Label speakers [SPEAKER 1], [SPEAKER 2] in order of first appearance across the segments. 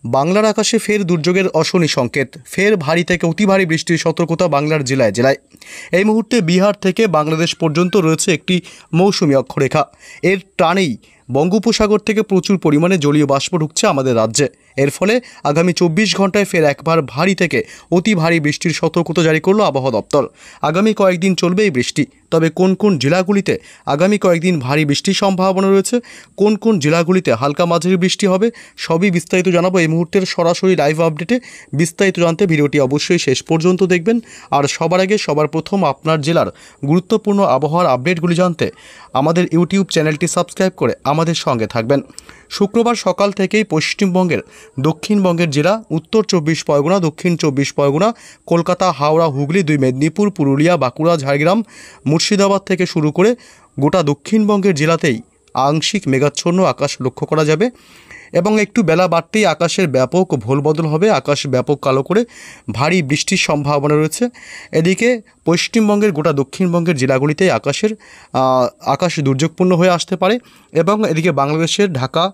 [SPEAKER 1] বাংলার আকাশে ফের দুর্যোগের অশনি সংকেত, ফের ভারী থেকে অতি ভারী বৃষ্টির সতর্কতা বাংলার জেলায় জেলায়। এই মুহূর্তে বিহার থেকে বাংলাদেশ পর্যন্ত রয়েছে একটি মৌসুমী অক্ষরেখা। এর টানেই বঙ্গোপসাগর থেকে প্রচুর পরিমাণে জলীয় বাষ্প ঢুকছে আমাদের রাজ্যে। এর ফলে আগামী 24 ঘন্টায় ফের একবার ভারী থেকে অতি ভারী বৃষ্টির সতর্কতা জারি করল আবহাওয়া দপ্তর। আগামী কয়েকদিন চলবে এই বৃষ্টি। তবে কোন কোন জেলাগুলিতে আগামী কয়েকদিন ভারী বৃষ্টির সম্ভাবনা রয়েছে, কোন কোন জেলাগুলিতে হালকা মাঝারি বৃষ্টি হবে, সবই বিস্তারিত জানাবো এই মুহূর্তের সরাসরি লাইভ আপডেটে। বিস্তারিত জানতে ভিডিওটি অবশ্যই শেষ পর্যন্ত দেখবেন। আর সবার আগে সবার প্রথম আপনার জেলার গুরুত্বপূর্ণ আবহাওয়ার আপডেটগুলি জানতে আমাদের ইউটিউব চ্যানেলটি সাবস্ক্রাইব করে আমাদের সঙ্গে থাকবেন। শুক্রবার সকাল থেকেই পশ্চিমবঙ্গের দক্ষিণবঙ্গের জেলা উত্তর 24 পরগনা, দক্ষিণ 24 পরগনা, কলকাতা, হাওড়া, হুগলি, 2 মেদিনীপুর, পুরুলিয়া, বাঁকুড়া, ঝাড়গ্রাম, মুর্শিদাবাদ থেকে শুরু করে গোটা দক্ষিণবঙ্গের জেলাতেই আংশিক মেঘাচ্ছন্ন আকাশ লক্ষ্য করা যাবে এবং একটু বেলা বাড়তেই আকাশের ব্যাপক ভোলবদল হবে। আকাশ ব্যাপক কালো করে ভারী বৃষ্টির সম্ভাবনা রয়েছে। এদিকে পশ্চিমবঙ্গের গোটা দক্ষিণবঙ্গের জেলাগুলিতে আকাশ দুর্যোগপূর্ণ হয়ে আসতে পারে এবং এদিকে বাংলাদেশের ঢাকা,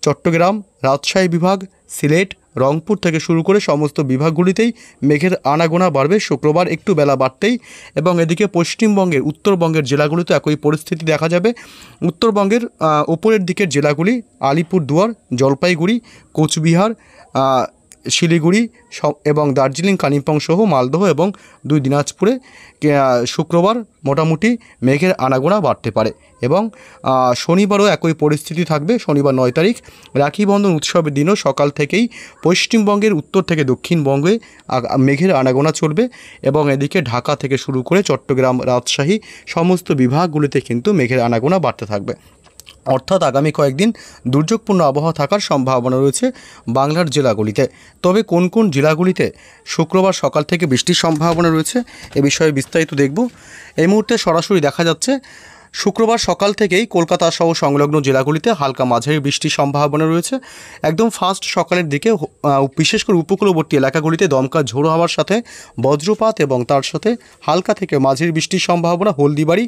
[SPEAKER 1] চট্টগ্রাম, রাজশাহী বিভাগ, সিলেট, রংপুর থেকে শুরু করে সমস্ত বিভাগগুলিতেই মেঘের আনাগোনা বাড়বে শুক্রবার একটু বেলা বাড়তেই। এবং এদিকে পশ্চিমবঙ্গের উত্তরবঙ্গের জেলাগুলিতে একই পরিস্থিতি দেখা যাবে। উত্তরবঙ্গের ওপরের দিকের জেলাগুলি আলিপুরদুয়ার, জলপাইগুড়ি, কোচবিহার, শিলিগুড়ি এবং দার্জিলিং, কালিম্পং সহ মালদহ এবং 2 দিনাজপুরে শুক্রবার মোটামুটি মেঘের আনাগোনা বাড়তে পারে। এবং শনিবারও একই পরিস্থিতি থাকবে। শনিবার 9 তারিখ রাখি বন্ধন উৎসবের দিনও সকাল থেকেই পশ্চিমবঙ্গের উত্তর থেকে দক্ষিণবঙ্গে মেঘের আনাগোনা চলবে এবং এদিকে ঢাকা থেকে শুরু করে চট্টগ্রাম, রাজশাহী সমস্ত বিভাগগুলিতে কিন্তু মেঘের আনাগোনা বাড়তে থাকবে। অর্থাৎ আগামী কয়েকদিন দুর্যোগপূর্ণ আবহাওয়া থাকার সম্ভাবনা রয়েছে বাংলার জেলাগুলিতে। তবে কোন কোন জেলাগুলিতে শুক্রবার সকাল থেকে বৃষ্টির সম্ভাবনা রয়েছে এ বিষয়ে বিস্তারিত দেখব। এই মুহূর্তে সরাসরি দেখা যাচ্ছে শুক্রবার সকাল থেকেই কলকাতা সহ সংলগ্ন জেলাগুলিতে হালকা মাঝারি বৃষ্টির সম্ভাবনা রয়েছে। একদম ফার্স্ট সকালের দিকে বিশেষ করে উপকূলবর্তী এলাকাগুলিতে দমকা ঝোড়ো হওয়ার সাথে বজ্রপাত এবং তার সাথে হালকা থেকে মাঝারি বৃষ্টির সম্ভাবনা হলদিবাড়ি,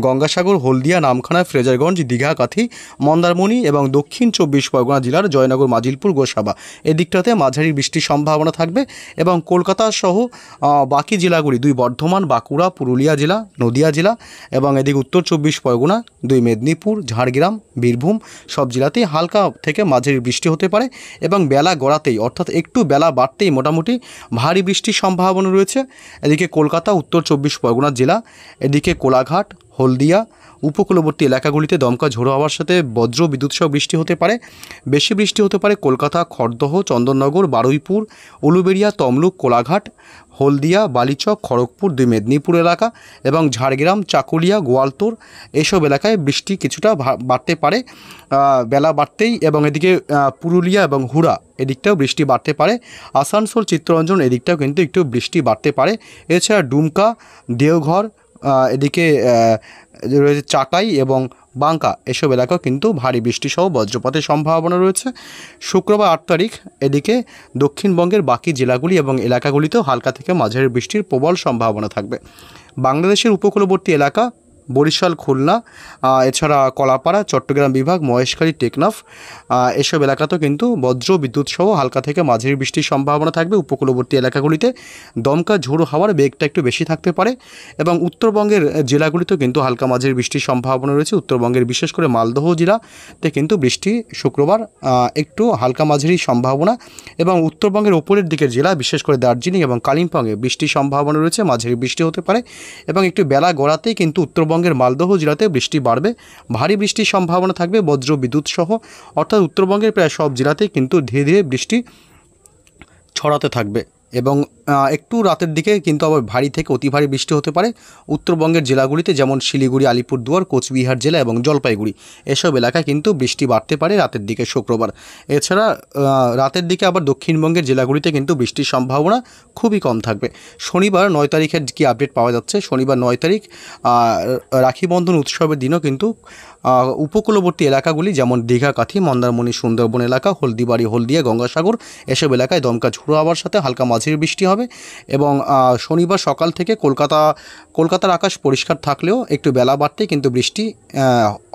[SPEAKER 1] গঙ্গাসাগর, হলদিয়া, নামখানা, ফ্রেজারগঞ্জ, দীঘা, কাথি, মন্দারমণি এবং দক্ষিণ 24 পরগনা জেলার জয়নগর, মাজিলপুর, গোসাবা এদিকটাতে মাঝারি বৃষ্টির সম্ভাবনা থাকবে। এবং কলকাতা সহ বাকি জেলাগুলি 2 বর্ধমান, বাঁকুড়া, পুরুলিয়া জেলা, নদিয়া জেলা এবং এদিকে উত্তর 24 পরগনা, 2 মেদিনীপুর, ঝাড়গ্রাম, বীরভূম সব জেলাতেই হালকা থেকে মাঝারি বৃষ্টি হতে পারে এবং বেলা গড়াতেই অর্থাৎ একটু বেলা বাড়তেই মোটামুটি ভারী বৃষ্টির সম্ভাবনা রয়েছে। এদিকে কলকাতা, উত্তর 24 পরগনা জেলা, এদিকে কোলাঘাট, হলদিয়া উপকূলবর্তী এলাকাগুলিতে দমকা ঝোড়ো হওয়ার সাথে বজ্র বিদ্যুৎ সহ বৃষ্টি হতে পারে। বেশি বৃষ্টি হতে পারে কলকাতা, খড়দহ, চন্দননগর, বারুইপুর, উলুবেড়িয়া, তমলুক, কোলাঘাট, হলদিয়া, বালিচক, খড়গপুর, 2 মেদিনীপুর এলাকা এবং ঝাড়গ্রাম, চাকুলিয়া, গোয়ালতোড় এসব এলাকায় বৃষ্টি কিছুটা বাড়তে পারে বেলা বাড়তেই। এবং এদিকে পুরুলিয়া এবং হুড়া এদিকটাও বৃষ্টি বাড়তে পারে। আসানসোল, চিত্তরঞ্জন এদিকটাও কিন্তু একটু বৃষ্টি বাড়তে পারে। এছাড়া ডুমকা, দেওঘর, এদিকে রয়েছে চাকাই এবং বাঙ্কা এসব এলাকাও কিন্তু ভারী বৃষ্টি সহ বজ্রপাতের সম্ভাবনা রয়েছে। শুক্রবার 8 তারিখ এদিকে দক্ষিণবঙ্গের বাকি জেলাগুলি এবং এলাকাগুলিতেও হালকা থেকে মাঝারি বৃষ্টির প্রবল সম্ভাবনা থাকবে। বাংলাদেশের উপকূলবর্তী এলাকা বরিশাল, খুলনা, এছাড়া কলাপাড়া, চট্টগ্রাম বিভাগ, মহেশখালী, টেকনাফ এসব এলাকাতেও কিন্তু বজ্র বিদ্যুৎ সহ হালকা থেকে মাঝারি বৃষ্টির সম্ভাবনা থাকবে। উপকূলবর্তী এলাকাগুলিতে দমকা ঝোড়ো হাওয়ার বেগটা একটু বেশি থাকতে পারে এবং উত্তরবঙ্গের জেলাগুলিতেও কিন্তু হালকা মাঝারি বৃষ্টির সম্ভাবনা রয়েছে। উত্তরবঙ্গের বিশেষ করে মালদহ জেলাতে কিন্তু বৃষ্টি শুক্রবার একটু হালকা মাঝারি সম্ভাবনা এবং উত্তরবঙ্গের ওপরের দিকের জেলা বিশেষ করে দার্জিলিং এবং কালিম্পংয়ে বৃষ্টির সম্ভাবনা রয়েছে, মাঝারি বৃষ্টি হতে পারে এবং একটু বেলা গড়াতেই কিন্তু উত্তরবঙ্গের মালদহ জেলাতে বৃষ্টি বাড়বে। ভারী বৃষ্টির সম্ভাবনা থাকবে বজ্র বিদ্যুৎ সহ। অর্থাৎ উত্তরবঙ্গের প্রায় সব জেলাতেই কিন্তু ধীরে ধীরে বৃষ্টি ছড়াতে থাকবে এবং একটু রাতের দিকে কিন্তু আবার ভারী থেকে অতি ভারী বৃষ্টি হতে পারে উত্তরবঙ্গের জেলাগুলিতে, যেমন শিলিগুড়ি, আলিপুরদুয়ার, কোচবিহার জেলা এবং জলপাইগুড়ি এসব এলাকায় কিন্তু বৃষ্টি বাড়তে পারে রাতের দিকে শুক্রবার। এছাড়া রাতের দিকে আবার দক্ষিণবঙ্গের জেলাগুলিতে কিন্তু বৃষ্টির সম্ভাবনা খুবই কম থাকবে। শনিবার 9 তারিখের কি আপডেট পাওয়া যাচ্ছে, শনিবার 9 তারিখ রাখি বন্ধন উৎসবের দিনও কিন্তু উপকূলবর্তী এলাকাগুলি যেমন দীঘা, কাথি, মন্দারমণি, সুন্দরবন এলাকা, হলদিবাড়ি, হলদিয়া, গঙ্গাসাগর এসব এলাকায় দমকা ঝোড়ো হওয়ার সাথে হালকা মাঝারি বৃষ্টি হবে হবে। এবং শনিবার সকাল থেকে কলকাতার আকাশ পরিষ্কার থাকলেও একটু বেলা বাড়তে কিন্তু বৃষ্টি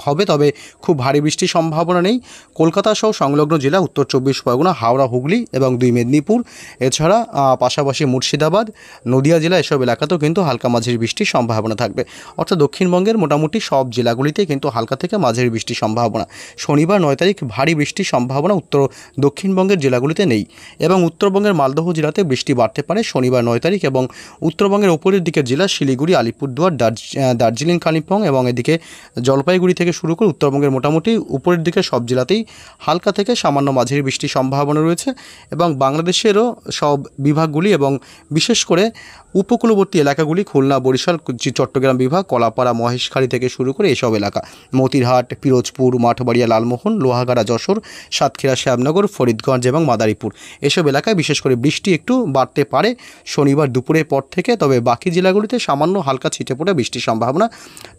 [SPEAKER 1] হবে, তবে খুব ভারী বৃষ্টির সম্ভাবনা নেই। কলকাতা সহ সংলগ্ন জেলা উত্তর 24 পরগনা, হাওড়া, হুগলি এবং 2 মেদিনীপুর, এছাড়া পাশাপাশি মুর্শিদাবাদ, নদিয়া জেলা, এসব এলাকাতেও কিন্তু হালকা মাঝারি বৃষ্টির সম্ভাবনা থাকবে। অর্থাৎ দক্ষিণবঙ্গের মোটামুটি সব জেলাগুলিতে কিন্তু হালকা থেকে মাঝারি বৃষ্টির সম্ভাবনা। শনিবার 9 তারিখ ভারী বৃষ্টির সম্ভাবনা দক্ষিণবঙ্গের জেলাগুলিতে নেই। এবং উত্তরবঙ্গের মালদহ জেলাতে বৃষ্টি বাড়তে পারে শনিবার 9 তারিখ। এবং উত্তরবঙ্গের ওপরের দিকের জেলা শিলিগুড়ি, আলিপুরদুয়ার, দার্জিলিং, কালিম্পং এবং এদিকে জলপাইগুড়ি থেকে শুরু করে উত্তরবঙ্গের মোটামুটি উপরের দিকে সব জেলাতেই হালকা থেকে সামান্য মাঝারি বৃষ্টির সম্ভাবনা রয়েছে। এবং বাংলাদেশেরও সব বিভাগগুলি এবং বিশেষ করে উপকূলবর্তী এলাকাগুলি, খুলনা, বরিশাল, চট্টগ্রাম বিভাগ, কলাপাড়া, মহেশখালী থেকে শুরু করে এসব এলাকা, মতিরহাট, পিরোজপুর, মাঠবাড়িয়া, লালমোহন, লোহাগাড়া, যশোর, সাতক্ষীরা, শ্যামনগর, ফরিদগঞ্জ এবং মাদারীপুর, এসব এলাকায় বিশেষ করে বৃষ্টি একটু বাড়তে পারে শনিবার দুপুরের পর থেকে। তবে বাকি জেলাগুলিতে সামান্য হালকা ছিটে পড়ে বৃষ্টির সম্ভাবনা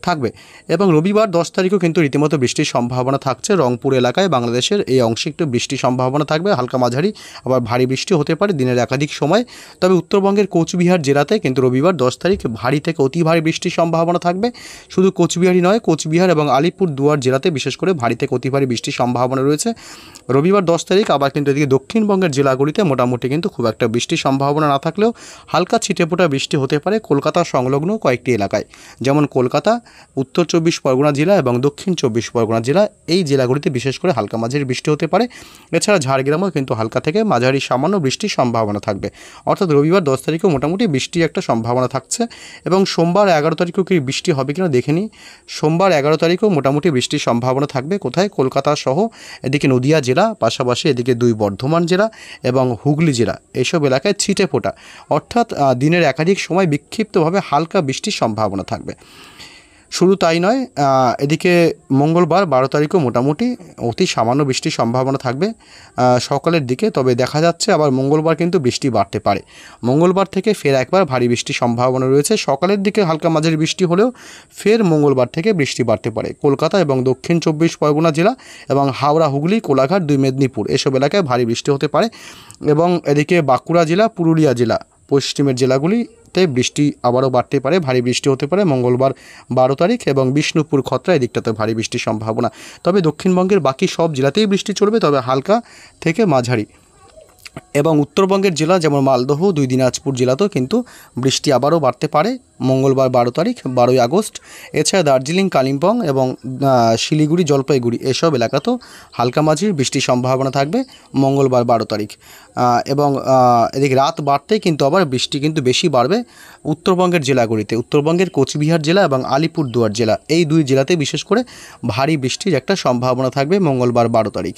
[SPEAKER 1] থাকবে। এবং রবিবার 10 তারিখও কিন্তু রীতিমতো বৃষ্টির সম্ভাবনা থাকছে। রংপুর এলাকায় বাংলাদেশের এই অংশে একটু বৃষ্টির সম্ভাবনা থাকবে, হালকা মাঝারি, আবার ভারী বৃষ্টি হতে পারে দিনের একাধিক সময়। তবে উত্তরবঙ্গের কোচবিহার জেলাতে কিন্তু রবিবার 10 তারিখ ভারী থেকে অতি ভারী বৃষ্টির সম্ভাবনা থাকবে। শুধু কোচবিহারই নয়, কোচবিহার এবং আলিপুরদুয়ার জেলাতে বিশেষ করে ভারী থেকে অতি ভারী বৃষ্টির সম্ভাবনা রয়েছে রবিবার 10 তারিখ। আবার কিন্তু এদিকে দক্ষিণবঙ্গের জেলাগুলিতে মোটামুটি কিন্তু খুব একটা বৃষ্টির সম্ভাবনা না থাকলেও হালকা ছিটেফোঁটা বৃষ্টি হতে পারে কলকাতা সংলগ্ন কয়েকটি এলাকায়, যেমন কলকাতা, উত্তর 24 পরগনা জেলা এবং দক্ষিণ 24 পরগনা জেলা, এই জেলাগুলিতে বিশেষ করে হালকা মাঝারি বৃষ্টি হতে পারে। এছাড়া ঝাড়গ্রামেও কিন্তু হালকা থেকে মাঝারি সামান্য বৃষ্টির সম্ভাবনা থাকবে। অর্থাৎ রবিবার 10 তারিখেও মোটামুটি বৃষ্টির একটা সম্ভাবনা থাকছে। এবং সোমবার 11 তারিখেও কি বৃষ্টি হবে কিনা দেখে নিই। সোমবার 11 তারিখেও মোটামুটি বৃষ্টির সম্ভাবনা থাকবে। কোথায়? কলকাতা সহ এদিকে নদিয়া জেলা, পাশাপাশি এদিকে 2 বর্ধমান জেলা এবং হুগলি জেলা, এইসব এলাকায় ছিটেফোঁটা, অর্থাৎ দিনের একাধিক সময় বিক্ষিপ্তভাবে হালকা বৃষ্টির সম্ভাবনা থাকবে। শুধু তাই নয়, এদিকে মঙ্গলবার 12 তারিখও মোটামুটি অতি সামান্য বৃষ্টির সম্ভাবনা থাকবে সকালের দিকে। তবে দেখা যাচ্ছে আবার মঙ্গলবার কিন্তু বৃষ্টি বাড়তে পারে। মঙ্গলবার থেকে ফের একবার ভারী বৃষ্টির সম্ভাবনা রয়েছে। সকালের দিকে হালকা মাঝারি বৃষ্টি হলেও ফের মঙ্গলবার থেকে বৃষ্টি বাড়তে পারে কলকাতা এবং দক্ষিণ 24 পরগনা জেলা এবং হাওড়া, হুগলি, কোলাঘাট, 2 মেদিনীপুর, এসব এলাকায় ভারী বৃষ্টি হতে পারে। এবং এদিকে বাঁকুড়া জেলা, পুরুলিয়া জেলা, পশ্চিমের জেলাগুলিতে বৃষ্টি আবারও বাড়তে পারে, ভারী বৃষ্টি হতে পারে মঙ্গলবার 12 তারিখ। এবং বিষ্ণুপুর, খত্রা, এদিকটাতে ভারী বৃষ্টির সম্ভাবনা। তবে দক্ষিণবঙ্গের বাকি সব জেলাতেই বৃষ্টি চলবে, তবে হালকা থেকে মাঝারি। এবং উত্তরবঙ্গের জেলা যেমন মালদহ, 2 দিনাজপুর জেলাতেও কিন্তু বৃষ্টি আবারও বাড়তে পারে মঙ্গলবার 12 তারিখ, 12ই আগস্ট। এছাড়া দার্জিলিং, কালিম্পং এবং শিলিগুড়ি, জলপাইগুড়ি, এসব এলাকাতেও হালকা মাঝারি বৃষ্টির সম্ভাবনা থাকবে মঙ্গলবার 12 তারিখ। এবং এদিকে রাত বাড়তেই কিন্তু আবার বৃষ্টি কিন্তু বেশি বাড়বে উত্তরবঙ্গের জেলাগুলিতে। উত্তরবঙ্গের কোচবিহার জেলা এবং আলিপুরদুয়ার জেলা, এই 2 জেলাতে বিশেষ করে ভারী বৃষ্টির একটা সম্ভাবনা থাকবে মঙ্গলবার 12 তারিখ।